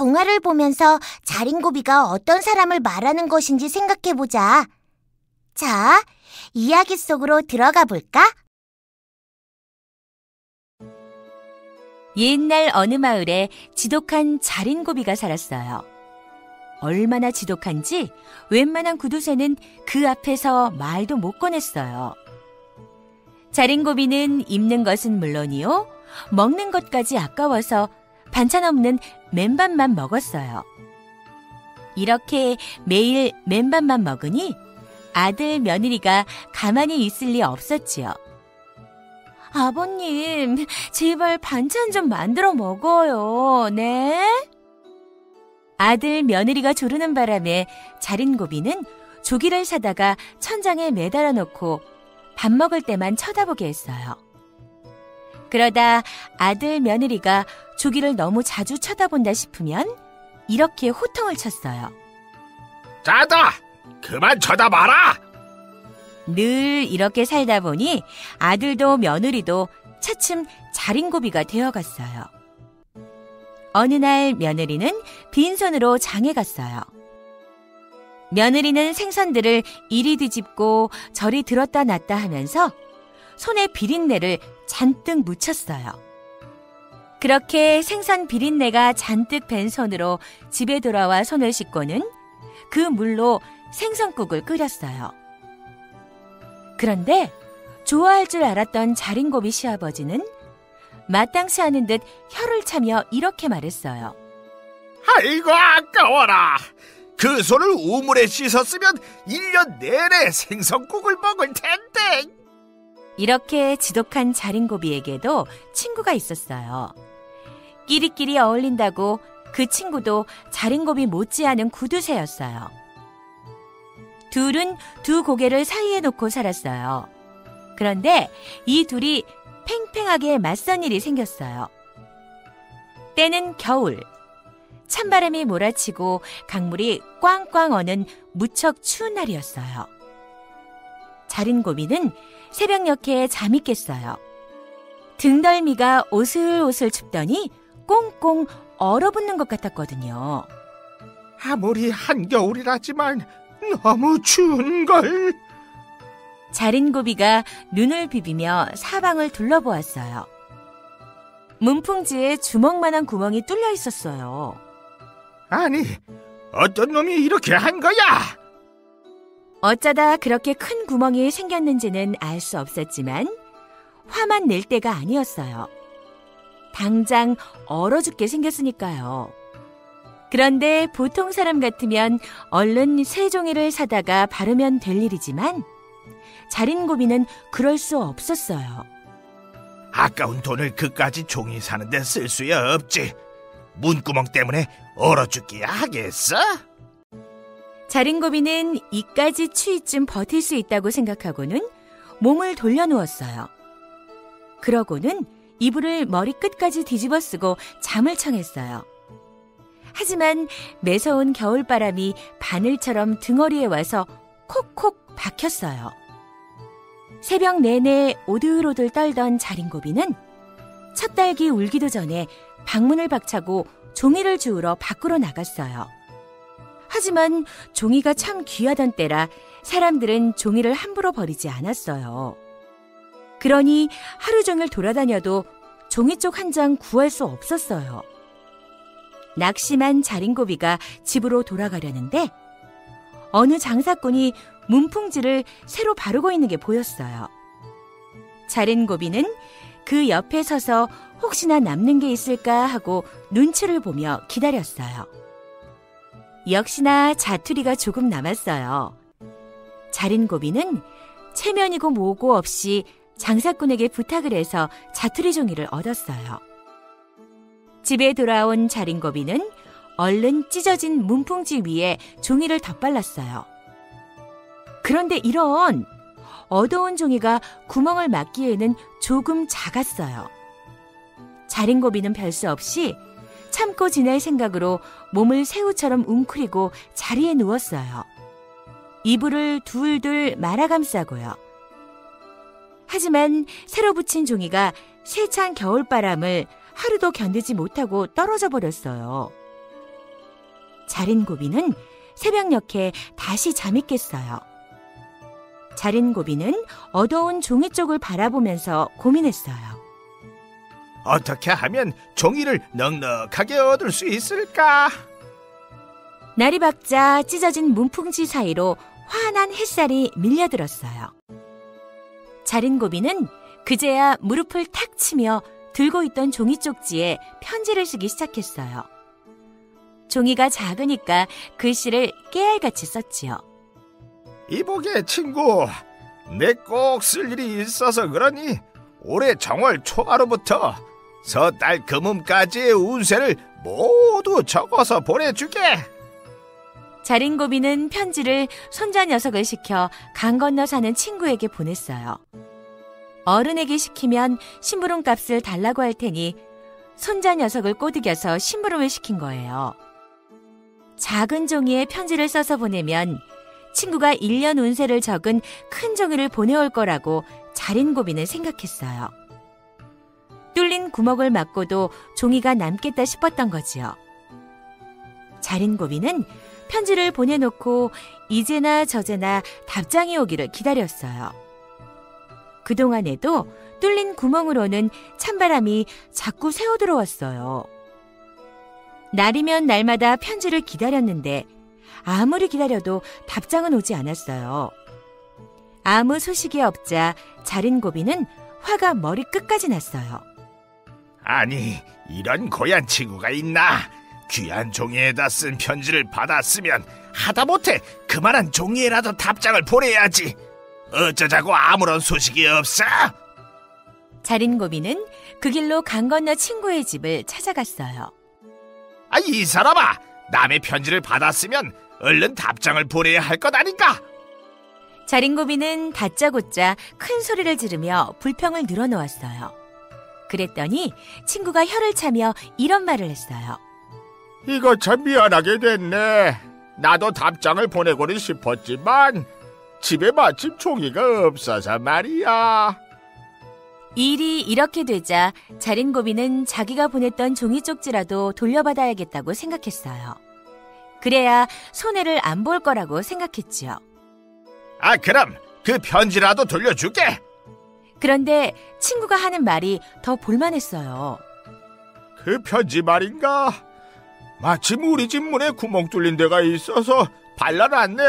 동화를 보면서 자린고비가 어떤 사람을 말하는 것인지 생각해보자. 자, 이야기 속으로 들어가 볼까? 옛날 어느 마을에 지독한 자린고비가 살았어요. 얼마나 지독한지 웬만한 구두쇠는 그 앞에서 말도 못 꺼냈어요. 자린고비는 입는 것은 물론이요, 먹는 것까지 아까워서 반찬 없는 맨밥만 먹었어요. 이렇게 매일 맨밥만 먹으니 아들 며느리가 가만히 있을 리 없었지요. 아버님, 제발 반찬 좀 만들어 먹어요. 네? 아들 며느리가 조르는 바람에 자린고비는 조기를 사다가 천장에 매달아 놓고 밥 먹을 때만 쳐다보게 했어요. 그러다 아들 며느리가 조기를 너무 자주 쳐다본다 싶으면 이렇게 호통을 쳤어요. 자다! 그만 쳐다봐라! 늘 이렇게 살다 보니 아들도 며느리도 차츰 자린고비가 되어갔어요. 어느 날 며느리는 빈손으로 장에 갔어요. 며느리는 생선들을 이리 뒤집고 저리 들었다 놨다 하면서 손에 비린내를 잔뜩 묻혔어요. 그렇게 생선 비린내가 잔뜩 밴 손으로 집에 돌아와 손을 씻고는 그 물로 생선국을 끓였어요. 그런데 좋아할 줄 알았던 자린고비 시아버지는 마땅치 않은 듯 혀를 차며 이렇게 말했어요. 아이고 아까워라. 그 손을 우물에 씻었으면 1년 내내 생선국을 먹을 텐데. 이렇게 지독한 자린고비에게도 친구가 있었어요. 끼리끼리 어울린다고 그 친구도 자린고비 못지않은 구두쇠였어요. 둘은 두 고개를 사이에 놓고 살았어요. 그런데 이 둘이 팽팽하게 맞선 일이 생겼어요. 때는 겨울. 찬바람이 몰아치고 강물이 꽝꽝 어는 무척 추운 날이었어요. 자린고비는 새벽녘에 잠이 깼어요. 등덜미가 오슬오슬 춥더니 꽁꽁 얼어붙는 것 같았거든요. 아무리 한겨울이라지만 너무 추운걸. 자린고비가 눈을 비비며 사방을 둘러보았어요. 문풍지에 주먹만한 구멍이 뚫려 있었어요. 아니, 어떤 놈이 이렇게 한 거야? 어쩌다 그렇게 큰 구멍이 생겼는지는 알 수 없었지만 화만 낼 때가 아니었어요. 당장 얼어 죽게 생겼으니까요. 그런데 보통 사람 같으면 얼른 새 종이를 사다가 바르면 될 일이지만 자린고비는 그럴 수 없었어요. 아까운 돈을 그까지 종이 사는데 쓸 수야 없지. 문구멍 때문에 얼어 죽기야 하겠어? 자린고비는 이까지 추위쯤 버틸 수 있다고 생각하고는 몸을 돌려누웠어요. 그러고는 이불을 머리끝까지 뒤집어 쓰고 잠을 청했어요. 하지만 매서운 겨울바람이 바늘처럼 등허리에 와서 콕콕 박혔어요. 새벽 내내 오들오들 떨던 자린고비는 첫 딸기 울기도 전에 방문을 박차고 종이를 주우러 밖으로 나갔어요. 하지만 종이가 참 귀하던 때라 사람들은 종이를 함부로 버리지 않았어요. 그러니 하루 종일 돌아다녀도 종이쪽 한 장 구할 수 없었어요. 낙심한 자린고비가 집으로 돌아가려는데 어느 장사꾼이 문풍지를 새로 바르고 있는 게 보였어요. 자린고비는 그 옆에 서서 혹시나 남는 게 있을까 하고 눈치를 보며 기다렸어요. 역시나 자투리가 조금 남았어요. 자린고비는 체면이고 뭐고 없이 장사꾼에게 부탁을 해서 자투리 종이를 얻었어요. 집에 돌아온 자린고비는 얼른 찢어진 문풍지 위에 종이를 덧발랐어요. 그런데 이런 어두운 종이가 구멍을 막기에는 조금 작았어요. 자린고비는 별 수 없이 참고 지낼 생각으로 몸을 새우처럼 웅크리고 자리에 누웠어요. 이불을 둘둘 말아감싸고요. 하지만 새로 붙인 종이가 세찬 겨울바람을 하루도 견디지 못하고 떨어져 버렸어요. 자린고비는 새벽녘에 다시 잠이 깼어요. 자린고비는 어두운 종이 쪽을 바라보면서 고민했어요. 어떻게 하면 종이를 넉넉하게 얻을 수 있을까? 날이 밝자 찢어진 문풍지 사이로 환한 햇살이 밀려들었어요. 자린고비는 그제야 무릎을 탁 치며 들고 있던 종이 쪽지에 편지를 쓰기 시작했어요. 종이가 작으니까 글씨를 깨알같이 썼지요. 이보게 친구, 내 꼭 쓸 일이 있어서 그러니 올해 정월 초하루부터 섣달 금음까지의 운세를 모두 적어서 보내주게. 자린고비는 편지를 손자 녀석을 시켜 강 건너 사는 친구에게 보냈어요. 어른에게 시키면 심부름 값을 달라고 할 테니 손자 녀석을 꼬드겨서 심부름을 시킨 거예요. 작은 종이에 편지를 써서 보내면 친구가 1년 운세를 적은 큰 종이를 보내올 거라고 자린고비는 생각했어요. 뚫린 구멍을 막고도 종이가 남겠다 싶었던 거지요. 자린고비는 편지를 보내놓고 이제나 저제나 답장이 오기를 기다렸어요. 그동안에도 뚫린 구멍으로는 찬바람이 자꾸 새어들어왔어요. 날이면 날마다 편지를 기다렸는데 아무리 기다려도 답장은 오지 않았어요. 아무 소식이 없자 자린고비는 화가 머리 끝까지 났어요. 아니, 이런 고얀 친구가 있나? 귀한 종이에다 쓴 편지를 받았으면 하다못해 그만한 종이에라도 답장을 보내야지. 어쩌자고 아무런 소식이 없어? 자린고비는 그 길로 강 건너 친구의 집을 찾아갔어요. 아, 이 사람아, 남의 편지를 받았으면 얼른 답장을 보내야 할 것 아닌가? 자린고비는 다짜고짜 큰 소리를 지르며 불평을 늘어놓았어요. 그랬더니 친구가 혀를 차며 이런 말을 했어요. 이거 참 미안하게 됐네. 나도 답장을 보내고는 싶었지만 집에 마침 종이가 없어서 말이야. 일이 이렇게 되자 자린고비는 자기가 보냈던 종이 쪽지라도 돌려받아야겠다고 생각했어요. 그래야 손해를 안 볼 거라고 생각했지요. 아, 그럼 그 편지라도 돌려줄게. 그런데 친구가 하는 말이 더 볼만했어요. 그 편지 말인가? 마침 우리 집 문에 구멍 뚫린 데가 있어서 발라놨네.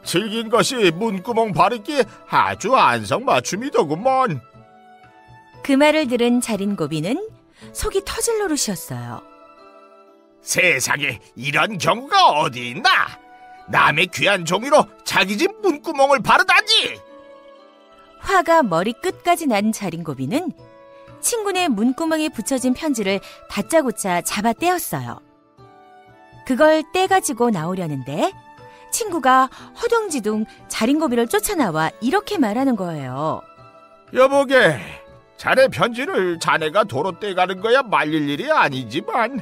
질긴 것이 문구멍 바르기에 아주 안성맞춤이더구먼. 그 말을 들은 자린고비는 속이 터질 노릇이었어요. 세상에 이런 경우가 어디 있나? 남의 귀한 종이로 자기 집 문구멍을 바르다니! 화가 머리 끝까지 난 자린고비는 친구네 문구멍에 붙여진 편지를 다짜고짜 잡아 떼었어요. 그걸 떼가지고 나오려는데 친구가 허둥지둥 자린고비를 쫓아나와 이렇게 말하는 거예요. 여보게, 자네 편지를 자네가 도로 떼가는 거야 말릴 일이 아니지만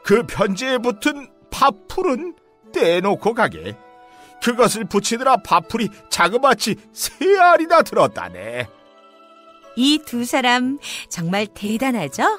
그 편지에 붙은 파풀은 떼놓고 가게. 그것을 붙이느라 파풀이 자그마치 3알이나 들었다네. 이 두 사람 정말 대단하죠?